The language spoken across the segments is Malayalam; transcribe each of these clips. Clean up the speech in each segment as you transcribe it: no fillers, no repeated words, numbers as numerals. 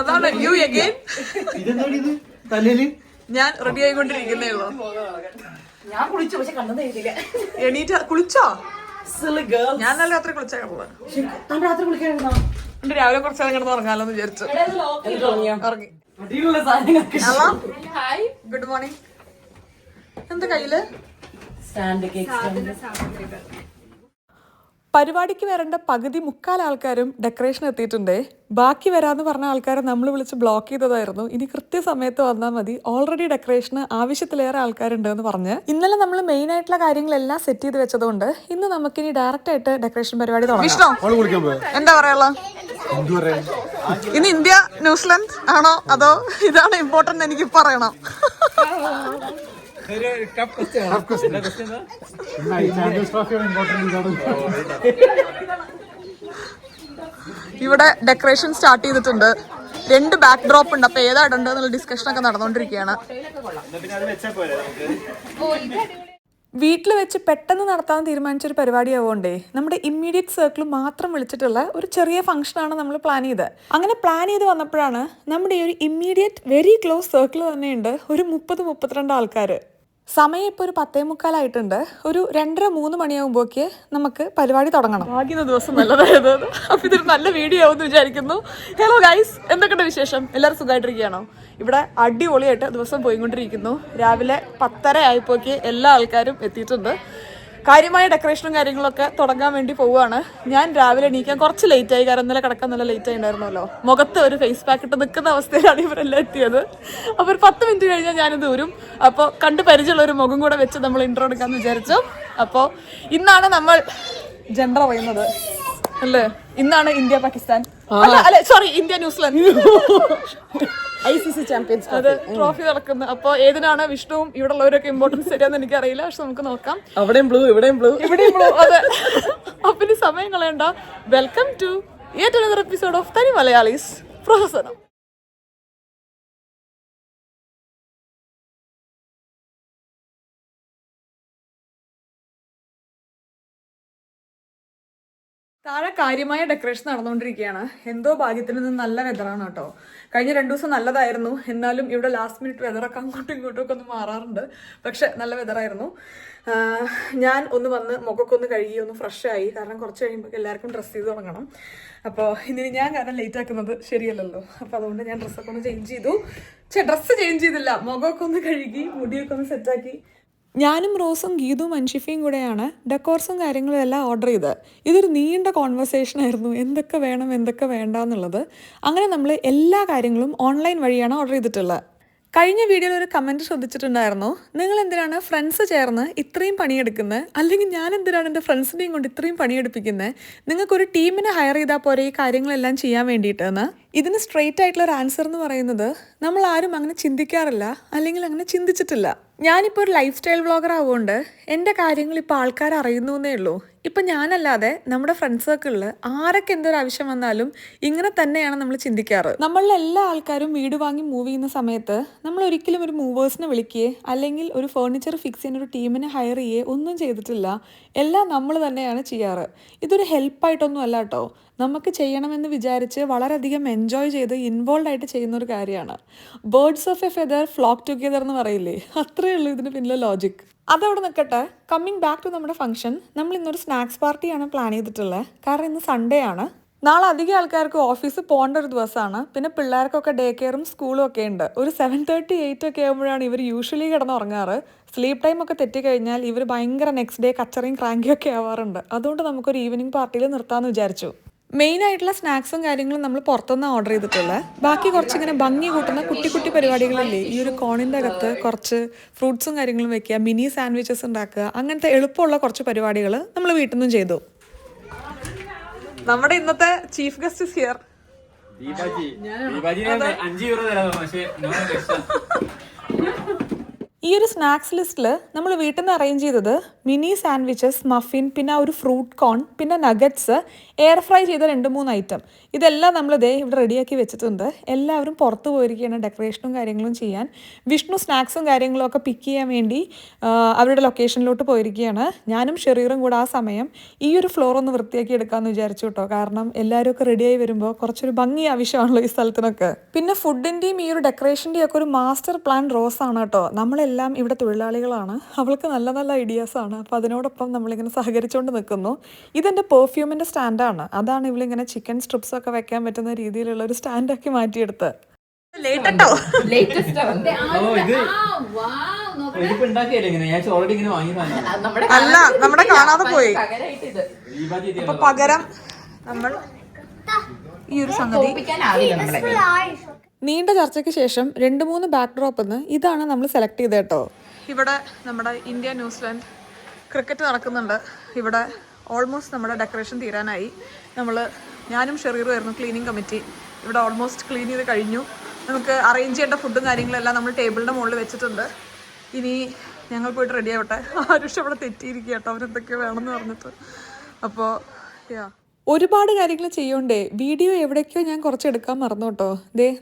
അതാണ് യു അഗൈൻ. ഞാൻ റെഡി ആയിക്കൊണ്ടിരിക്കുന്നേ ഉള്ളൂ. ഞാൻ കുളിച്ചു, പക്ഷെ കണ്ടെന്ന് എഴുതിയില്ല. എണീറ്റ കുളിച്ചോ? ഞാൻ നല്ല രാത്രി കുളിച്ചാൽ രാത്രി കുളിക്കായിരുന്നോ? എന്റെ രാവിലെ കുറച്ച് നേരം കിടന്ന് ഉറങ്ങാലോ എന്ന് വിചാരിച്ചു. ഇറങ്ങി. Good morning. എന്താ കയ്യില്? പരിപാടിക്ക് വരേണ്ട പകുതി മുക്കാൽ ആൾക്കാരും ഡെക്കറേഷൻ എത്തിയിട്ടുണ്ടേ. ബാക്കി വരാന്ന് പറഞ്ഞ ആൾക്കാരെ നമ്മൾ വിളിച്ച് ബ്ലോക്ക് ചെയ്തതായിരുന്നു. ഇനി കൃത്യസമയത്ത് വന്നാൽ മതി, ഓൾറെഡി ഡെക്കറേഷന് ആവശ്യത്തിലേറെ ആൾക്കാരുണ്ട് എന്ന് പറഞ്ഞ്. ഇന്നലെ നമ്മൾ മെയിൻ ആയിട്ടുള്ള കാര്യങ്ങളെല്ലാം സെറ്റ് ചെയ്ത് വെച്ചതുകൊണ്ട് ഇന്ന് നമുക്കിനി ഡയറക്റ്റ് ആയിട്ട് ഡെക്കറേഷൻ പരിപാടി തുടങ്ങാം. എന്താ പറയാ? ഇന്ന് ഇന്ത്യ ന്യൂസിലൻഡ് ആണോ അതോ ഇതാണ് ഇമ്പോർട്ടന്റ് എനിക്ക് പറയണം. ഇവിടെ ഡെക്കറേഷൻ സ്റ്റാർട്ട് ചെയ്തിട്ടുണ്ട്. 2 ബാക്ക് ഡ്രോപ്പ് ഉണ്ട്. അപ്പൊ ഏതാ ഇടണ്ടെന്നുള്ള ഡിസ്കഷൻ ഒക്കെ നടന്നുകൊണ്ടിരിക്കുകയാണ്. വീട്ടിൽ വെച്ച് പെട്ടെന്ന് നടത്താൻ തീരുമാനിച്ചൊരു പരിപാടിയാവുകൊണ്ടേ നമ്മുടെ ഇമ്മീഡിയറ്റ് സർക്കിൾ മാത്രം വിളിച്ചിട്ടുള്ള ഒരു ചെറിയ ഫംഗ്ഷനാണ് നമ്മൾ പ്ലാൻ ചെയ്തത്. അങ്ങനെ പ്ലാൻ ചെയ്ത് വന്നപ്പോഴാണ് നമ്മുടെ ഈ ഒരു ഇമ്മീഡിയറ്റ് വെരി ക്ലോസ് സർക്കിൾ തന്നെയുണ്ട് ഒരു 30-32 ആൾക്കാർ. സമയം ഇപ്പോൾ ഒരു 10:45 ഒരു 2:30-3 മണിയാകുമ്പോഴേക്ക് നമുക്ക് പരിപാടി തുടങ്ങണം. ആകുന്ന ദിവസം നല്ലതായത്. അപ്പൊ ഇതൊരു നല്ല വീഡിയോ ആവുമെന്ന് വിചാരിക്കുന്നു. ഹലോ ഗൈസ്, എന്തൊക്കെയുണ്ട് വിശേഷം? എല്ലാവരും സുഖമായിട്ടിരിക്കുകയാണോ? ഇവിടെ അടിപൊളിയായിട്ട് ദിവസം പോയിക്കൊണ്ടിരിക്കുന്നു. രാവിലെ 10:30 ആയപ്പോഴേക്ക് എല്ലാ ആൾക്കാരും എത്തിയിട്ടുണ്ട്. കാര്യമായ ഡെക്കറേഷനും കാര്യങ്ങളൊക്കെ തുടങ്ങാൻ വേണ്ടി പോവുകയാണ്. ഞാൻ രാവിലെ എണീക്കാൻ കുറച്ച് ലേറ്റ് ആയി, കാരണം ഇന്നലെ കിടക്കാൻ നല്ല ലേറ്റ് ആയി ഉണ്ടായിരുന്നല്ലോ. മുഖത്ത് ഒരു ഫേസ് പാക്ക് ഇട്ട് നിൽക്കുന്ന അവസ്ഥയിലാണ് ഇവരെല്ലാം എത്തിയത്. അപ്പോൾ ഒരു 10 മിനിറ്റ് കഴിഞ്ഞാൽ ഞാനിത് വരും. അപ്പോൾ കണ്ട് പരിചയമുള്ള ഒരു മുഖം കൂടെ വെച്ച് നമ്മൾ ഇൻട്രോ എടുക്കാമെന്ന് വിചാരിച്ചു. അപ്പോൾ ഇന്നാണ് നമ്മൾ ജെൻഡർ പറയുന്നത് അല്ലേ? ഇന്നാണ് ഇന്ത്യ പാകിസ്ഥാൻ അല്ലെ, sorry, India New Zealand ICC champions അത് ട്രോഫി നടക്കുന്നത്. അപ്പൊ ഏതിനാണ് വിഷ്ണുവും ഇവിടെ ഉള്ളവരൊക്കെ ഇമ്പോർട്ടൻസ് തരാന്ന് എനിക്കറിയില്ല, പക്ഷെ നമുക്ക് നോക്കാം. അവിടെയും ബ്ലൂ, ഇവിടെയും ബ്ലൂ, ഇവിടെയും ബ്ലൂ. അതെ. അപ്പൊ ഇനി സമയം കളയണ്ട. Welcome to yet another episode of തനി മലയാളീസ് പ്രഹസനം. താഴെ കാര്യമായ ഡെക്കറേഷൻ നടന്നുകൊണ്ടിരിക്കുകയാണ്. എന്തോ ഭാഗ്യത്തിന് നിന്ന് നല്ല വെതറാണ് കേട്ടോ. കഴിഞ്ഞ 2 ദിവസം നല്ലതായിരുന്നു. എന്നാലും ഇവിടെ ലാസ്റ്റ് മിനിറ്റ് വെതറൊക്കെ അങ്ങോട്ടും ഇങ്ങോട്ടും ഒക്കെ ഒന്ന് മാറാറുണ്ട്. പക്ഷെ നല്ല വെതറായിരുന്നു. ഞാൻ ഒന്ന് വന്ന് മുഖമൊക്കെ ഒന്ന് കഴുകി ഒന്ന് ഫ്രഷ് ആയി. കാരണം കുറച്ച് കഴിയുമ്പോൾ എല്ലാവർക്കും ഡ്രസ്സ് ചെയ്ത് തുടങ്ങണം. അപ്പോൾ ഇനി ഞാൻ കാരണം ലേറ്റ് ആക്കുന്നത് ശരിയല്ലല്ലോ. അപ്പോൾ അതുകൊണ്ട് ഞാൻ ഡ്രസ്സൊക്കെ ഒന്ന് ചേഞ്ച് ചെയ്തു. ഡ്രസ്സ് ചേഞ്ച് ചെയ്തില്ല, മുഖമൊക്കെ ഒന്ന് കഴുകി മുടിയൊക്കെ ഒന്ന് സെറ്റാക്കി. ഞാനും റോസും ഗീതും അൻഷിഫയും കൂടെയാണ് ഡെക്കോർസും കാര്യങ്ങളും എല്ലാം ഓർഡർ ചെയ്തത്. ഇതൊരു നീണ്ട കോൺവെർസേഷൻ ആയിരുന്നു, എന്തൊക്കെ വേണം എന്തൊക്കെ വേണ്ട എന്നുള്ളത്. അങ്ങനെ നമ്മൾ എല്ലാ കാര്യങ്ങളും ഓൺലൈൻ വഴിയാണ് ഓർഡർ ചെയ്തിട്ടുള്ളത്. കഴിഞ്ഞ വീഡിയോയിൽ ഒരു കമൻറ്റ് ശ്രദ്ധിച്ചിട്ടുണ്ടായിരുന്നു, നിങ്ങൾ എന്തിനാണ് ഫ്രണ്ട്സ് ചേർന്ന് ഇത്രയും പണിയെടുക്കുന്നത്, അല്ലെങ്കിൽ ഞാൻ എന്തിനാണ് എൻ്റെ ഫ്രണ്ട്സിനെയും കൊണ്ട് ഇത്രയും പണിയെടുപ്പിക്കുന്നത്, നിങ്ങൾക്കൊരു ടീമിനെ ഹയർ ചെയ്താൽ പോരെ ഈ കാര്യങ്ങളെല്ലാം ചെയ്യാൻ വേണ്ടിയിട്ടെന്ന്. ഇതിന് സ്ട്രെയിറ്റ് ആയിട്ടുള്ള ഒരു ആൻസർ എന്ന് പറയുന്നത്, നമ്മൾ ആരും അങ്ങനെ ചിന്തിക്കാറില്ല, അല്ലെങ്കിൽ അങ്ങനെ ചിന്തിച്ചിട്ടില്ല. ഞാനിപ്പോൾ ഒരു ലൈഫ് സ്റ്റൈൽ വ്ളോഗർ ആവുകൊണ്ട് എൻ്റെ കാര്യങ്ങൾ ഇപ്പോൾ ആൾക്കാർ അറിയുന്നു എന്നേ ഉള്ളൂ. ഇപ്പം ഞാനല്ലാതെ നമ്മുടെ ഫ്രണ്ട് സർക്കിളിൽ ആരൊക്കെ എന്തൊരു ആവശ്യം വന്നാലും ഇങ്ങനെ തന്നെയാണ് നമ്മൾ ചിന്തിക്കാറ്. നമ്മളിൽ എല്ലാ ആൾക്കാരും വീട് വാങ്ങി മൂവ് ചെയ്യുന്ന സമയത്ത് നമ്മൾ ഒരിക്കലും ഒരു മൂവേഴ്സിനെ വിളിക്കുകയെ അല്ലെങ്കിൽ ഒരു ഫേർണിച്ചർ ഫിക്സ് ചെയ്യുന്ന ഒരു ടീമിനെ ഹയർ ചെയ്യുകയെ ഒന്നും ചെയ്തിട്ടില്ല. എല്ലാം നമ്മൾ തന്നെയാണ് ചെയ്യാറ്. ഇതൊരു ഹെൽപ്പായിട്ടൊന്നും അല്ല കേട്ടോ. നമുക്ക് ചെയ്യണമെന്ന് വിചാരിച്ച് വളരെയധികം എൻജോയ് ചെയ്ത് ഇൻവോൾവ് ആയിട്ട് ചെയ്യുന്ന ഒരു കാര്യമാണ്. Birds of A feather flock together എന്ന് പറയില്ലേ, അത്രയേ ഉള്ളൂ ഇതിന് പിന്നിലെ ലോജിക്. അതവിടെ നിൽക്കട്ടെ. കമ്മിങ് ബാക്ക് ടു നമ്മുടെ ഫംഗ്ഷൻ. നമ്മൾ ഇന്നൊരു സ്നാക്സ് പാർട്ടിയാണ് പ്ലാൻ ചെയ്തിട്ടുള്ളത്. കാരണം ഇന്ന് സൺഡേ ആണ്. നാളെ അധികം ആൾക്കാർക്ക് ഓഫീസിൽ പോകേണ്ട ഒരു ദിവസമാണ്. പിന്നെ പിള്ളേർക്കൊക്കെ ഡേ കെയറും സ്കൂളും ഒക്കെ ഉണ്ട്. ഒരു 7:30-8 ഒക്കെ ആകുമ്പോഴാണ് ഇവർ യൂഷ്വലി കിടന്നുറങ്ങാറ്. സ്ലീപ്പ് ടൈം ഒക്കെ തെറ്റിക്കഴിഞ്ഞാൽ ഇവർ ഭയങ്കര നെക്സ്റ്റ് ഡേ കച്ചറയും ക്രാങ്കിയും ഒക്കെ ആവാറുണ്ട്. അതുകൊണ്ട് നമുക്കൊരു ഈവനിങ് പാർട്ടിയിൽ നിർത്താമെന്ന് വിചാരിച്ചു. മെയിൻ ആയിട്ടുള്ള സ്നാക്സും കാര്യങ്ങളും നമ്മൾ പുറത്തുനിന്ന് ഓർഡർ ചെയ്തിട്ടുള്ളത്. ബാക്കി കുറച്ചിങ്ങനെ ഭംഗി കൂട്ടുന്ന കുട്ടി കുട്ടി പരിപാടികളില്ലേ, ഈ ഒരു കോണിൻ്റെ അകത്ത് കുറച്ച് ഫ്രൂട്ട്സും കാര്യങ്ങളും വെക്കുക, മിനി സാൻഡ്വിച്ചസ് ഉണ്ടാക്കുക, അങ്ങനത്തെ എളുപ്പമുള്ള കുറച്ച് പരിപാടികൾ നമ്മൾ വീട്ടിൽ നിന്നും ചെയ്തു. നമ്മുടെ ഇന്നത്തെ ചീഫ് ഗസ്റ്റ് ഹിയർ. ഈ ഒരു സ്നാക്സ് ലിസ്റ്റിൽ നമ്മൾ വീട്ടിൽ നിന്ന് അറേഞ്ച് ചെയ്തത് മിനി സാൻഡ്വിച്ചസ്, മഫിൻ, പിന്നെ ഒരു ഫ്രൂട്ട് കോൺ, പിന്നെ നഗറ്റ്സ്, എയർ ഫ്രൈ ചെയ്ത 2-3 ഐറ്റം. ഇതെല്ലാം നമ്മൾ ഇവിടെ റെഡിയാക്കി വെച്ചിട്ടുണ്ട്. എല്ലാവരും പുറത്ത് പോയിരിക്കുകയാണ് ഡെക്കറേഷനും കാര്യങ്ങളും ചെയ്യാൻ. വിഷ്ണു സ്നാക്സും കാര്യങ്ങളും ഒക്കെ പിക്ക് ചെയ്യാൻ വേണ്ടി അവരുടെ ലൊക്കേഷനിലോട്ട് പോയിരിക്കുകയാണ്. ഞാനും ഷെറീറും കൂടെ ആ സമയം ഈ ഒരു ഫ്ലോർ ഒന്ന് വൃത്തിയാക്കി എടുക്കാമെന്ന് വിചാരിച്ചു കേട്ടോ. കാരണം എല്ലാവരും ഒക്കെ റെഡിയായി വരുമ്പോൾ കുറച്ചൊരു ഭംഗി ആവശ്യമാണല്ലോ ഈ സ്ഥലത്തിനൊക്കെ. പിന്നെ ഫുഡിൻ്റെയും ഈ ഒരു ഡെക്കറേഷൻ്റെയും ഒക്കെ ഒരു മാസ്റ്റർ പ്ലാൻ റോസാണ് കേട്ടോ. നമ്മളെല്ലാം ഇവിടെ തൊഴിലാളികളാണ്. അവൾക്ക് നല്ല നല്ല ഐഡിയാസാണ്. അപ്പോൾ അതിനോടൊപ്പം നമ്മളിങ്ങനെ സഹകരിച്ചുകൊണ്ട് നിൽക്കുന്നു. ഇതെൻ്റെ പെർഫ്യൂമിൻ്റെ സ്റ്റാൻഡാണ്. അതാണ് ഇവളിങ്ങനെ ചിക്കൻ സ്ട്രിപ്സ് ഒക്കെ വെക്കാൻ പറ്റുന്ന രീതിയിലുള്ള ഒരു സ്റ്റാൻഡാക്കി മാറ്റിയെടുത്ത്. അല്ല, നമ്മുടെ കാണാതെ പോയി. അപ്പൊ പകരം നമ്മൾ ഈ ഒരു സംഗതി നീണ്ട ചർച്ചയ്ക്ക് ശേഷം 2-3 ബാക്ക്ഡ്രോപ്പ് ഇതാണ് നമ്മൾ സെലക്ട് ചെയ്തത് കേട്ടോ. ഇവിടെ നമ്മുടെ ഇന്ത്യ ന്യൂസിലാൻഡ് ക്രിക്കറ്റ് നടക്കുന്നുണ്ട്. ഇവിടെ ഓൾമോസ്റ്റ് നമ്മുടെ ഡെക്കറേഷൻ തീരാനായി. ഞാനും ഷെറീറുമായിരുന്നു ക്ലീനിങ് കമ്മിറ്റി. ഇവിടെ ഓൾമോസ്റ്റ് ക്ലീൻ ചെയ്ത് കഴിഞ്ഞു. നമുക്ക് അറേഞ്ച് ചെയ്യേണ്ട ഫുഡും കാര്യങ്ങളെല്ലാം നമ്മൾ ടേബിളിൻ്റെ മുകളിൽ വെച്ചിട്ടുണ്ട്. ഇനി ഞങ്ങൾ പോയിട്ട് റെഡി ആവട്ടെ. ആരുഷ് അവിടെ തെറ്റിയിരിക്കുക കേട്ടോ, അവരെന്തൊക്കെയോ വേണമെന്ന് പറഞ്ഞിട്ട്. അപ്പോൾ ഒരുപാട് കാര്യങ്ങൾ ചെയ്യണ്ടേ. വീഡിയോ എവിടേക്കോ ഞാൻ കുറച്ച് എടുക്കാൻ മറന്നു കേട്ടോ.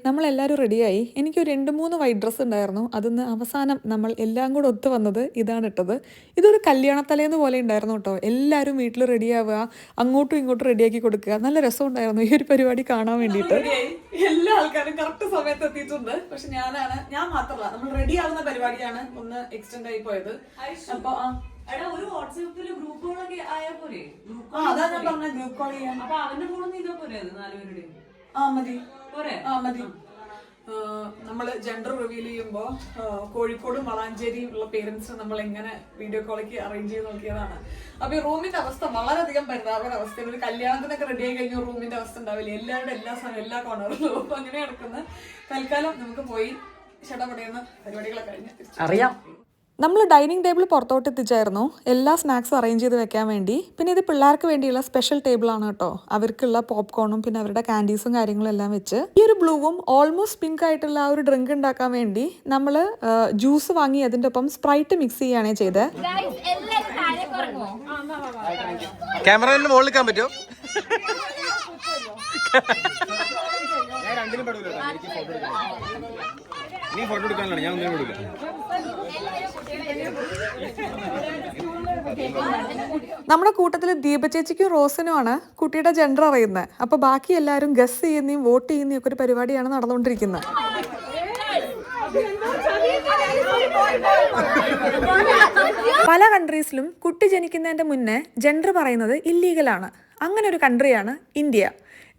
നമ്മളെല്ലാവരും റെഡിയായി. എനിക്ക് 2-3 വൈറ്റ് ഡ്രസ്സ് ഉണ്ടായിരുന്നു. അതിന്ന് അവസാനം നമ്മൾ എല്ലാം കൂടെ ഒത്തു വന്നത് ഇതാണ് ഇട്ടത്. ഇതൊരു കല്യാണത്തലേന്ന് പോലെ ഉണ്ടായിരുന്നു കേട്ടോ. എല്ലാവരും വീട്ടിൽ റെഡിയാവുക, അങ്ങോട്ടും ഇങ്ങോട്ടും റെഡിയാക്കി കൊടുക്കുക. നല്ല രസമുണ്ടായിരുന്നു ഈ ഒരു പരിപാടി കാണാൻ വേണ്ടിയിട്ട്. എല്ലാ ആൾക്കാരും കറക്റ്റ് സമയത്ത് എത്തിയിട്ടുണ്ട്. പക്ഷെ ഞാൻ മാത്രമല്ല, നമ്മൾ റെഡി ആവുന്ന പരിപാടിയാണ് ഒന്ന് എക്സ്റ്റെൻഡ് ആയി പോയത്. അപ്പൊ ഒരു വാട്സാപ്പില് ഗ്രൂപ്പുകളൊക്കെ ആയാൽ പോലെ. അതാ ഞാൻ പറഞ്ഞ ഗ്രൂപ്പ് കോൾ ചെയ്യാൻ. അപ്പൊ അവന്റെ ഫോണിൽ ചെയ്താൽ പോരെ? 4 പേരുടെയും മതി പോരെ? മതി. നമ്മള് ജെൻഡർ റിവീൽ ചെയ്യുമ്പോ കോഴിക്കോടും വളാഞ്ചേരിയും ഉള്ള പേരൻസ് നമ്മൾ എങ്ങനെ വീഡിയോ കോളിലേക്ക് അറേഞ്ച് ചെയ്ത് നോക്കിയതാണ്. അപ്പൊ ഈ റൂമിന്റെ അവസ്ഥ വളരെയധികം പരിതാപകര അവസ്ഥയാണ്. ഒരു കല്യാണത്തിനൊക്കെ റെഡി ആയി കഴിഞ്ഞാൽ റൂമിന്റെ അവസ്ഥ ഉണ്ടാവില്ല. എല്ലാവരുടെ എല്ലാ സമയം എല്ലാ കോർണറിലും. അപ്പൊ അങ്ങനെ നടക്കുന്ന തൽക്കാലം നമുക്ക് പോയി ചടപടയുന്ന പരിപാടികളൊക്കെ കഴിഞ്ഞ് അറിയാം. നമ്മൾ ഡൈനിങ് ടേബിൾ പുറത്തോട്ട് എത്തിച്ചായിരുന്നു എല്ലാ സ്നാക്സും അറേഞ്ച് ചെയ്ത് വെക്കാൻ വേണ്ടി. പിന്നെ ഇത് പിള്ളേർക്ക് വേണ്ടിയുള്ള സ്പെഷ്യൽ ടേബിളാണ് കേട്ടോ. അവർക്കുള്ള പോപ്കോണും പിന്നെ അവരുടെ കാൻഡീസും കാര്യങ്ങളും എല്ലാം വെച്ച് ഈ ഒരു ബ്ലൂവും ഓൾമോസ്റ്റ് പിങ്ക് ആയിട്ടുള്ള ആ ഒരു ഡ്രിങ്ക് ഉണ്ടാക്കാൻ വേണ്ടി നമ്മൾ ജ്യൂസ് വാങ്ങി അതിൻ്റെ ഒപ്പം സ്പ്രൈറ്റ് മിക്സ് ചെയ്യുകയാണ് ചെയ്തത്. ക്യാമറയിൽ മുകളിൽ നിൽക്കാൻ പറ്റുമോ? നീ ഫോട്ടോ എടുക്കാനാണ്, ഞാൻ ഒന്നിനും കൊടുക്കില്ല. നമ്മുടെ കൂട്ടത്തിൽ ദീപ ചേച്ചിക്കും റോസിനുമാണ് കുട്ടിയുടെ ജെൻഡർ അറിയുന്നത്. അപ്പൊ ബാക്കി എല്ലാവരും ഗസ് ചെയ്യുന്നതും വോട്ട് ചെയ്യുന്നതും ഒക്കെ ഒരു പരിപാടിയാണ് നടന്നുകൊണ്ടിരിക്കുന്നത്. പല കൺട്രീസിലും കുട്ടി ജനിക്കുന്നതിന്റെ മുന്നേ ജെൻഡർ പറയുന്നത് ഇല്ലീഗലാണ്. അങ്ങനെ ഒരു കൺട്രിയാണ് ഇന്ത്യ.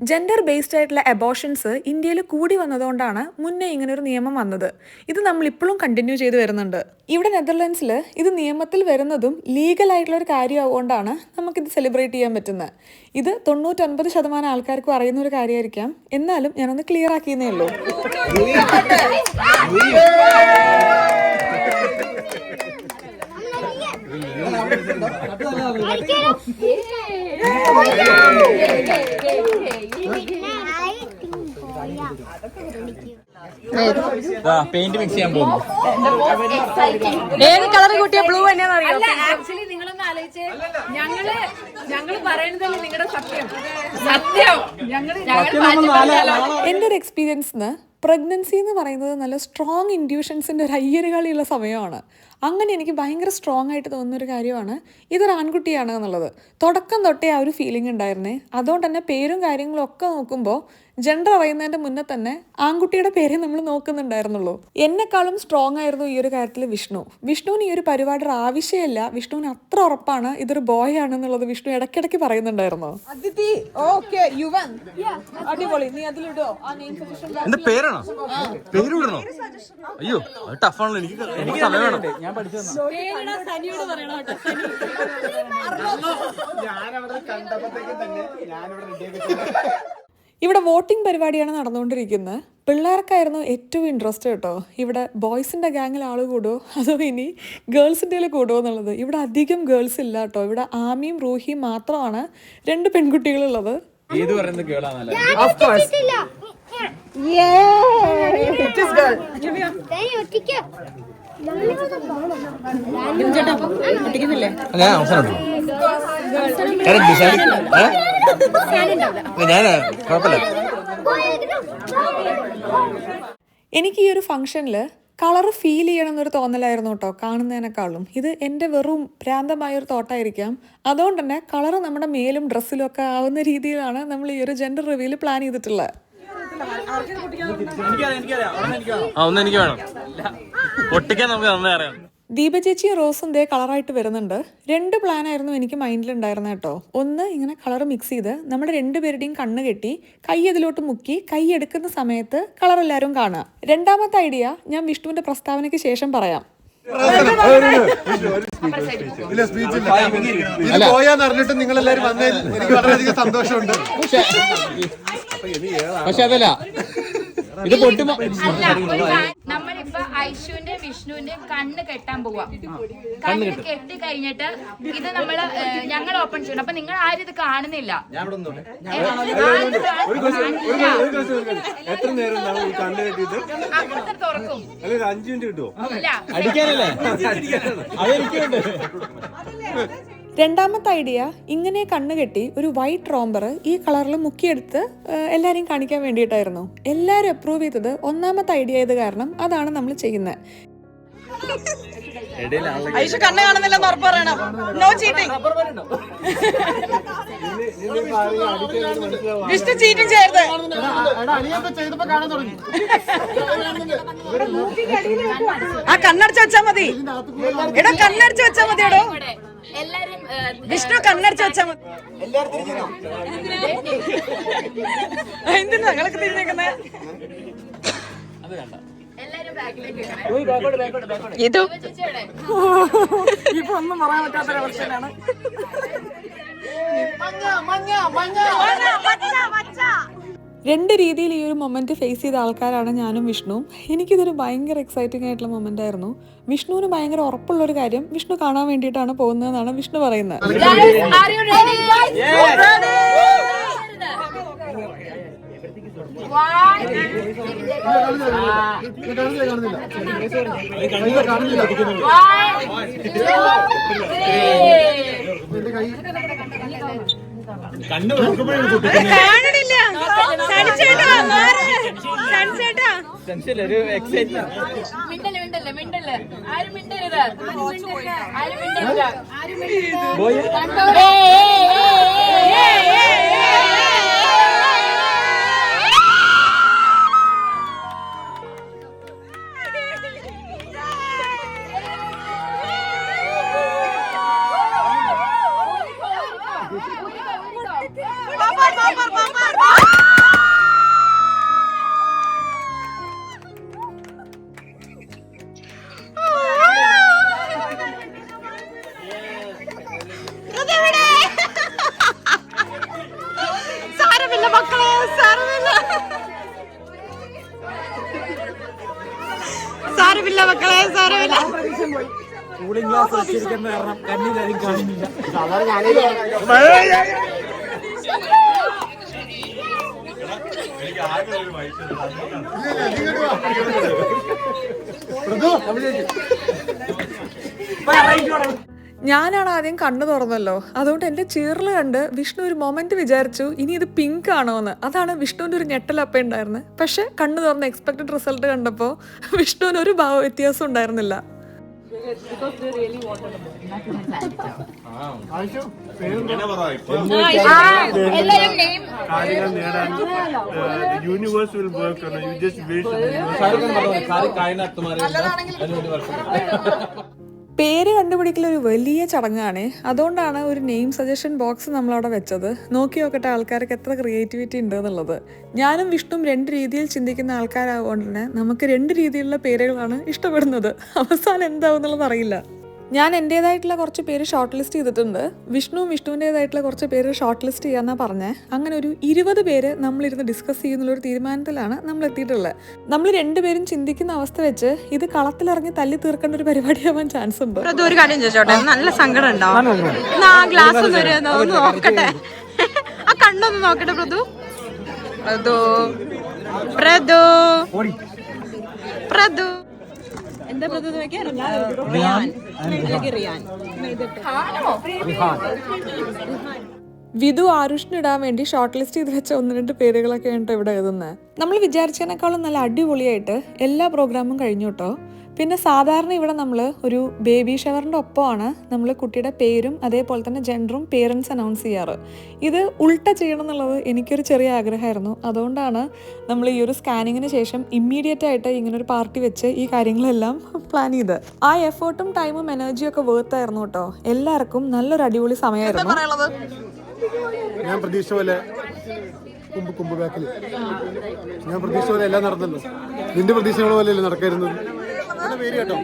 ജെൻഡർ ബേസ്ഡ് ആയിട്ടുള്ള അബോർഷൻസ് ഇന്ത്യയിൽ കൂടി വന്നതുകൊണ്ടാണ് മുന്നേ ഇങ്ങനെ ഒരു നിയമം വന്നത്. ഇത് നമ്മൾ ഇപ്പോഴും കണ്ടിന്യൂ ചെയ്ത് വരുന്നുണ്ട്. ഇവിടെ നെതർലാൻഡ്സിൽ ഇത് നിയമത്തിൽ വരുന്നതും ലീഗലായിട്ടുള്ള ഒരു കാര്യമാവുകൊണ്ടാണ് നമുക്കിത് സെലിബ്രേറ്റ് ചെയ്യാൻ പറ്റുന്നത്. ഇത് 99% ആൾക്കാർക്കും അറിയുന്ന ഒരു കാര്യമായിരിക്കാം. എന്നാലും ഞാനൊന്ന് ക്ലിയർ ആക്കിയെന്നേ ഉള്ളൂ. പെയിന്റ് മിക്സ് ചെയ്യാൻ പോകുന്നു. ഏത് കളർ കൂട്ടിയ ബ്ലൂ തന്നെയാണെന്ന് അറിയാം. ആക്ച്വലി നിങ്ങളൊന്ന് ആലോചിച്ച്, ഞങ്ങള് പറയുന്നതല്ലേ നിങ്ങളുടെ സത്യം. എൻ്റെ ഒരു എക്സ്പീരിയൻസിന് പ്രഗ്നൻസി എന്ന് പറയുന്നത് നല്ല സ്ട്രോങ് ഇൻഡ്യൂഷൻസിൻ്റെ ഒരു അയ്യരുകളിയുള്ള സമയമാണ്. അങ്ങനെ എനിക്ക് ഭയങ്കര സ്ട്രോങ് ആയിട്ട് തോന്നുന്നൊരു കാര്യമാണ് ഇതൊരു ആൺകുട്ടിയാണ് എന്നുള്ളത്. തുടക്കം തൊട്ടേ ആ ഒരു ഫീലിംഗ് ഉണ്ടായിരുന്നേ. അതുകൊണ്ട് തന്നെ പേരും കാര്യങ്ങളും ഒക്കെ നോക്കുമ്പോൾ ജെൻഡർ അറിയുന്നതിൻ്റെ മുന്നേ തന്നെ ആൺകുട്ടിയുടെ പേരെ നമ്മൾ നോക്കുന്നുണ്ടായിരുന്നുള്ളൂ. എന്നെക്കാളും സ്ട്രോങ് ആയിരുന്നു ഈ ഒരു കാര്യത്തിൽ വിഷ്ണുവിന് ഈ ഒരു പരിപാടിയുടെ ആവശ്യമില്ല. വിഷ്ണുവിന് അത്ര ഉറപ്പാണ് ഇതൊരു ബോയ് ആണെന്നുള്ളത് വിഷ്ണു ഇടയ്ക്കിടയ്ക്ക് പറയുന്നുണ്ടായിരുന്നു. അടിപൊളി, നീ അതിലിടോ ആ നെയിം സജഷൻ. എന്റെ പേരാണോ? പേരിടണോ? അയ്യോ അത് ടഫാണല്ലോ. എനിക്ക് സമയം വേണം. ഞാൻ പഠിച്ചു ഇവിടെ വോട്ടിംഗ് പരിപാടിയാണ് നടന്നുകൊണ്ടിരിക്കുന്നത്. പിള്ളേർക്കായിരുന്നു ഏറ്റവും ഇൻട്രസ്റ്റ് കേട്ടോ. ഇവിടെ ബോയ്സിൻ്റെ ഗാങ്ങിൽ ആൾ കൂടുമോ അതോ ഇനി ഗേൾസിൻ്റെ കൂടുമോ എന്നുള്ളത്. ഇവിടെ അധികം ഗേൾസ് ഇല്ല കേട്ടോ. ഇവിടെ ആമിയും റൂഹിയും മാത്രമാണ് 2 പെൺകുട്ടികളുള്ളത്. ഏത് പറയുന്നത് കേളാന്നല്ലേ? ഞാൻ അവസാനം ഞാൻ കുഴപ്പമില്ല. എനിക്ക് ഈ ഒരു ഫംഗ്ഷനിൽ കളർ ഫീൽ ചെയ്യണം എന്നൊരു തോന്നലായിരുന്നു കേട്ടോ കാണുന്നതിനേക്കാളും. ഇത് എൻ്റെ വെറും ഭ്രാന്തമായൊരു തോട്ടായിരിക്കാം. അതുകൊണ്ട് തന്നെ കളർ നമ്മുടെ മേലും ഡ്രസ്സിലും ഒക്കെ ആവുന്ന രീതിയിലാണ് നമ്മൾ ഈ ഒരു ജെൻഡർ റിവീൽ പ്ലാൻ ചെയ്തിട്ടുള്ളത്. ഒന്നും എനിക്ക് വേണം, പൊട്ടിക്കാൻ നമുക്ക് നന്നായി അറിയാം. ദീപ ചേച്ചിയും റോസും ദേ കളറായിട്ട് വരുന്നുണ്ട്. 2 പ്ലാനായിരുന്നു എനിക്ക് മൈൻഡിലുണ്ടായിരുന്നത് കേട്ടോ. ഒന്ന്, ഇങ്ങനെ കളർ മിക്സ് ചെയ്ത് നമ്മുടെ 2 പേരുടെയും കണ്ണ് കെട്ടി കൈ അതിലോട്ട് മുക്കി കൈ എടുക്കുന്ന സമയത്ത് കളർ എല്ലാവരും കാണുക. രണ്ടാമത്തെ ഐഡിയ ഞാൻ വിഷ്ണുവിന്റെ പ്രസ്താവനയ്ക്ക് ശേഷം പറയാം. പോയാന്നറിഞ്ഞിട്ട് നിങ്ങൾ എല്ലാവരും വന്നതിൽ എനിക്ക് വളരെയധികം സന്തോഷമുണ്ട്. പക്ഷെ അതല്ല, ഇത് പൊട്ടുമ്പോ നമ്മളിപ്പോ ഐശുവിന്റെ വിഷ്ണുവിന്റെ കണ്ണ് കെട്ടാൻ പോവാ. കണ്ണ് കെട്ടി കഴിഞ്ഞിട്ട് ഇത് നമ്മള് ഞങ്ങൾ ഓപ്പൺ ചെയ്യണം. അപ്പൊ നിങ്ങൾ ആരും ഇത് കാണുന്നില്ല. എത്ര നേരം കണ്ണ് കെട്ടിയിട്ട് അപ്പുറത്ത് തുറക്കും. 5 മിനിറ്റ് കിട്ടുമോ? അടിക്കാനല്ലേ? അതെനിക്കുണ്ട്. രണ്ടാമത്തെ ഐഡിയ, ഇങ്ങനെ കണ്ണ് കെട്ടി ഒരു വൈറ്റ് റോംബർ ഈ കളറിൽ മുക്കിയെടുത്ത് എല്ലാവരെയും കാണിക്കാൻ വേണ്ടിയിട്ടായിരുന്നു. എല്ലാവരും അപ്രൂവ് ചെയ്തത് ഒന്നാമത്തെ ഐഡിയ ആയത് കാരണം അതാണ് നമ്മൾ ചെയ്യുന്നത്. കണ്ണ് കാണുന്നില്ലെന്ന് ഉറപ്പ് പറയണം. No cheating. വിഷ്ണു ചീറ്റിംഗ് ചെയ്യരുത്. ആ കണ്ണടച്ച് വെച്ചാ മതി. എടോ കണ്ണടച്ച് വെച്ചാ മതി. എടോ വിഷ്ണു കണ്ണടച്ച് വെച്ചാ മതി. എന്തിനാ ഞങ്ങളൊക്കെ തിരിഞ്ഞേക്കുന്നേ? ഇതോ ഇപ്പൊ ഒന്നും പറയാൻ പറ്റാത്തൊരവസ്ഥയിലാണ്. രണ്ട് രീതിയിൽ ഈ ഒരു മൊമെന്റ് ഫേസ് ചെയ്ത ആൾക്കാരാണ് ഞാനും വിഷ്ണുവും. എനിക്കിതൊരു ഭയങ്കര എക്സൈറ്റിംഗ് ആയിട്ടുള്ള മൊമെന്റ് ആയിരുന്നു. വിഷ്ണുവിന് ഭയങ്കര ഉറപ്പുള്ള ഒരു കാര്യം, വിഷ്ണു കാണാൻ വേണ്ടിയിട്ടാണ് പോകുന്നതെന്നാണ് വിഷ്ണു പറയുന്നത്. കാണില്ല. മിണ്ടല്ലേ ആരും മിണ്ടരുത്. ആരും മിണ്ടരുത്. സാരമില്ല മക്കളെ, സാരമില്ല. സാരമില്ല മക്കളെ, സാരമില്ല. കൂളിംഗ് ഗ്ലാസ് വെച്ചിരിക്കുന്ന കാരണം കണ്ണിലാരും കാണുന്നില്ല. ഞാനാണ് ആദ്യം കണ്ണു തുറന്നല്ലോ, അതുകൊണ്ട് എൻ്റെ ചീറിൽ കണ്ട് വിഷ്ണു ഒരു മൊമെന്റ് വിചാരിച്ചു ഇനി ഇത് പിങ്ക് ആണോ എന്ന്. അതാണ് വിഷ്ണുവിൻ്റെ ഒരു ഞെട്ടലപ്പ ഉണ്ടായിരുന്നത്. പക്ഷെ കണ്ണു തുറന്ന് എക്സ്പെക്റ്റഡ് റിസൾട്ട് കണ്ടപ്പോൾ വിഷ്ണുവിന് ഒരു ഭാവ വ്യത്യാസം ഉണ്ടായിരുന്നില്ല. Universe will work. You just wait. പേര് കണ്ടുപിടിക്കൽ ഒരു വലിയ ചടങ്ങാണ്. അതുകൊണ്ടാണ് ഒരു നെയിം സജഷൻ ബോക്സ് നമ്മളവിടെ വെച്ചത്. നോക്കി നോക്കട്ടെ ആൾക്കാർക്ക് എത്ര ക്രിയേറ്റിവിറ്റി ഉണ്ട് എന്നുള്ളത്. ഞാനും വിഷ്ണുവും 2 രീതിയിൽ ചിന്തിക്കുന്ന ആൾക്കാരായതുകൊണ്ട് തന്നെ നമുക്ക് 2 രീതിയിലുള്ള പേരുകളാണ് ഇഷ്ടപ്പെടുന്നത്. അവസാനം എന്താവും എന്നുള്ളത് അറിയില്ല. ഞാൻ എൻ്റേതായിട്ടുള്ള കുറച്ച് പേര് ഷോർട്ട് ലിസ്റ്റ് ചെയ്തിട്ടുണ്ട്. വിഷ്ണുവിൻ്റേതായിട്ടുള്ള കുറച്ച് പേര് ഷോർട്ട് ലിസ്റ്റ് ചെയ്യാന്നാ പറഞ്ഞത്. അങ്ങനെ ഒരു 20 പേര് നമ്മളിരുന്ന് ഡിസ്കസ് ചെയ്യുന്നുള്ളൊരു തീരുമാനത്തിലാണ് നമ്മൾ എത്തിയിട്ടുള്ളത്. നമ്മൾ 2 പേരും ചിന്തിക്കുന്ന അവസ്ഥ വെച്ച് ഇത് കളത്തിലിറങ്ങി തല്ലി തീർക്കേണ്ട ഒരു പരിപാടിയാവാൻ ചാൻസ് ഉണ്ട്. ഒരു കാര്യം ചോദിച്ചോട്ടെ, നല്ല സങ്കടം ഉണ്ടാവും. ആ ഗ്ലാസ് ഒന്ന് നോക്കട്ടെ, ആ കണ്ണൊന്ന് നോക്കട്ടെ. പ്രതു എന്താ പ്രതിനിധിക്ക് റിയാൻ അല്ലെങ്കിൽ റിയാൻ വിധു ആരുഷിനിടാൻ വേണ്ടി ഷോർട്ട് ലിസ്റ്റ് ചെയ്ത് വെച്ച 1-2 പേരുകളൊക്കെ കേട്ടോ ഇവിടെ എഴുതുന്നത്. നമ്മൾ വിചാരിച്ചതിനേക്കാളും നല്ല അടിപൊളിയായിട്ട് എല്ലാ പ്രോഗ്രാമും കഴിഞ്ഞു കേട്ടോ. പിന്നെ സാധാരണ ഇവിടെ നമ്മൾ ഒരു ബേബി ഷവറിൻ്റെ ഒപ്പമാണ് നമ്മൾ കുട്ടിയുടെ പേരും അതേപോലെ തന്നെ ജെൻഡറും പേരൻസ് അനൗൺസ് ചെയ്യാറ്. ഇത് ഉൾട്ട ചെയ്യണം എന്നുള്ളത് എനിക്കൊരു ചെറിയ ആഗ്രഹമായിരുന്നു. അതുകൊണ്ടാണ് നമ്മൾ ഈ ഒരു സ്കാനിങ്ങിന് ശേഷം ഇമ്മീഡിയറ്റ് ആയിട്ട് ഇങ്ങനൊരു പാർട്ടി വെച്ച് ഈ കാര്യങ്ങളെല്ലാം പ്ലാൻ ചെയ്ത്. ആ എഫേർട്ടും ടൈമും എനർജിയും ഒക്കെ വേർത്തായിരുന്നു കേട്ടോ. എല്ലാവർക്കും നല്ലൊരു അടിപൊളി സമയമായിരുന്നു. ഞാൻ പ്രതീക്ഷ പോലെ കുമ്പ് ബാക്കിൽ ഞാൻ പ്രതീക്ഷ പോലെ എല്ലാം നടന്നല്ലോ. നിന്റെ പ്രതീക്ഷകൾ പോലെയല്ലേ നടക്കരുന്നത്. പേര് കേട്ടോ,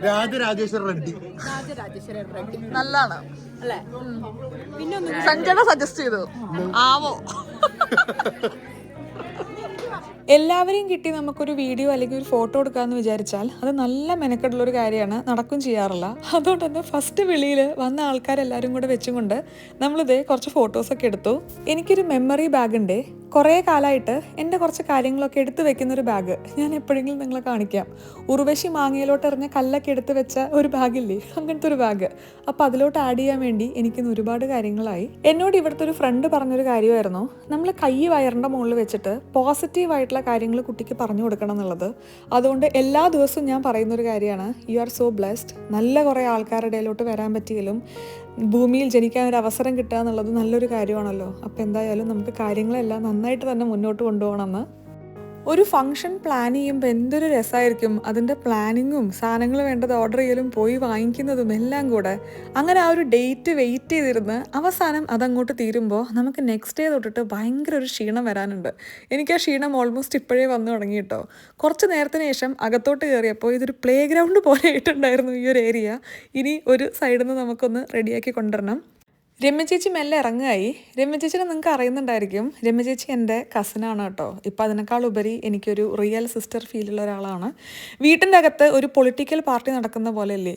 രാജരാജേശ്വര റെഡ്ഡി. നല്ലാണ് അല്ലേ? പിന്നെ സഞ്ജന സജസ്റ്റ് ചെയ്തു ആവോ. എല്ലാവരെയും കിട്ടി നമുക്കൊരു വീഡിയോ അല്ലെങ്കിൽ ഒരു ഫോട്ടോ എടുക്കാമെന്ന് വിചാരിച്ചാൽ അത് നല്ല മെനക്കെട്ടുള്ളൊരു കാര്യമാണ്, നടക്കും ചെയ്യാറില്ല. അതുകൊണ്ട് തന്നെ ഫസ്റ്റ് വിളിയിൽ വന്ന ആൾക്കാരെല്ലാവരും കൂടെ വെച്ചുകൊണ്ട് നമ്മളിതേ കുറച്ച് ഫോട്ടോസൊക്കെ എടുത്തു. എനിക്കൊരു മെമ്മറി ബാഗുണ്ട്. കുറേ കാലമായിട്ട് എൻ്റെ കുറച്ച് കാര്യങ്ങളൊക്കെ എടുത്ത് വെക്കുന്നൊരു ബാഗ് ഞാൻ എപ്പോഴെങ്കിലും നിങ്ങളെ കാണിക്കാം. ഉർവശി മാങ്ങയിലോട്ട് എറിഞ്ഞ കല്ലൊക്കെ എടുത്ത് വെച്ച ഒരു ബാഗില്ലേ, അങ്ങനത്തെ ഒരു ബാഗ്. അപ്പോൾ അതിലോട്ട് ആഡ് ചെയ്യാൻ വേണ്ടി എനിക്കിന്ന് ഒരുപാട് കാര്യങ്ങളായി. എന്നോട് ഇവിടുത്തെ ഒരു ഫ്രണ്ട് പറഞ്ഞൊരു കാര്യമായിരുന്നു, നമ്മൾ കൈ വയറിൻ്റെ മുകളിൽ വെച്ചിട്ട് പോസിറ്റീവായിട്ടുള്ള കാര്യങ്ങൾ കുട്ടിക്ക് പറഞ്ഞു കൊടുക്കണം എന്നുള്ളത്. അതുകൊണ്ട് എല്ലാ ദിവസവും ഞാൻ പറയുന്നൊരു കാര്യമാണ്, യു ആർ സോ ബ്ലെസ്ഡ്. നല്ല കുറേ ആൾക്കാരുടെ ഇടയിലോട്ട് വരാൻ പറ്റിയാലും ഭൂമിയിൽ ജനിക്കാൻ ഒരു അവസരം കിട്ടുക എന്നുള്ളത് നല്ലൊരു കാര്യമാണല്ലോ. അപ്പോൾ എന്തായാലും നമുക്ക് കാര്യങ്ങളെല്ലാം നന്നായിട്ട് തന്നെ മുന്നോട്ട് കൊണ്ടുപോകണമെന്ന്. ഒരു ഫംഗ്ഷൻ പ്ലാൻ ചെയ്യുമ്പോൾ എന്തൊരു രസമായിരിക്കും. അതിൻ്റെ പ്ലാനിങ്ങും സാധനങ്ങൾ വേണ്ടത് ഓർഡർ ചെയ്യലും പോയി വാങ്ങിക്കുന്നതും എല്ലാം കൂടെ. അങ്ങനെ ആ ഒരു ഡേറ്റ് വെയിറ്റ് ചെയ്തിരുന്ന് അവസാനം അതങ്ങോട്ട് തീരുമ്പോൾ നമുക്ക് നെക്സ്റ്റ് ഡേ തൊട്ടിട്ട് ഭയങ്കര ഒരു ക്ഷീണം വരാനുണ്ട്. എനിക്ക് ആ ക്ഷീണം ഓൾമോസ്റ്റ് ഇപ്പോഴേ വന്നു തുടങ്ങി കേട്ടോ. കുറച്ച് നേരത്തിന് ശേഷം അകത്തോട്ട് കയറിയപ്പോൾ ഇതൊരു പ്ലേ ഗ്രൗണ്ട് പോലെ ആയിട്ടുണ്ടായിരുന്നു ഈ ഒരു ഏരിയ. ഇനി ഒരു സൈഡിൽ നിന്ന് നമുക്കൊന്ന് റെഡിയാക്കി കൊണ്ടുവരണം. രമ്യ ചേച്ചി മെല്ലെ ഇറങ്ങുകയായി. രമ്യ ചേച്ചിനെ നിങ്ങൾക്ക് അറിയുന്നുണ്ടായിരിക്കും. രമ്യ ചേച്ചി എൻ്റെ കസിനാണ് കേട്ടോ. ഇപ്പം അതിനേക്കാൾ ഉപരി എനിക്കൊരു റിയൽ സിസ്റ്റർ ഫീലുള്ള ഒരാളാണ്. വീട്ടിൻ്റെ അകത്ത് ഒരു പൊളിറ്റിക്കൽ പാർട്ടി നടക്കുന്ന പോലെയല്ലേ,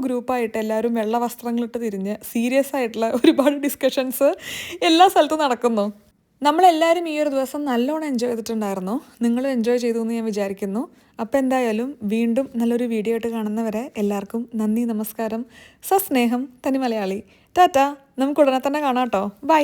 ഗ്രൂപ്പായിട്ട് എല്ലാവരും വെള്ള വസ്ത്രങ്ങളിട്ട് തിരിഞ്ഞ് സീരിയസ് ആയിട്ടുള്ള ഒരുപാട് ഡിസ്കഷൻസ് എല്ലാ സ്ഥലത്തും നടക്കുന്നു. നമ്മളെല്ലാവരും ഈ ഒരു ദിവസം നല്ലോണം എൻജോയ് ചെയ്തിട്ടുണ്ടായിരുന്നു. നിങ്ങളും എൻജോയ് ചെയ്തു എന്ന് ഞാൻ വിചാരിക്കുന്നു. അപ്പോൾ എന്തായാലും വീണ്ടും നല്ലൊരു വീഡിയോ ആയിട്ട് കാണുന്നവരെ എല്ലാവർക്കും നന്ദി, നമസ്കാരം, സസ്നേഹം, തനി മലയാളി. ടാറ്റ. നമുക്ക് ഉടനെ തന്നെ കാണാം കേട്ടോ. ബൈ.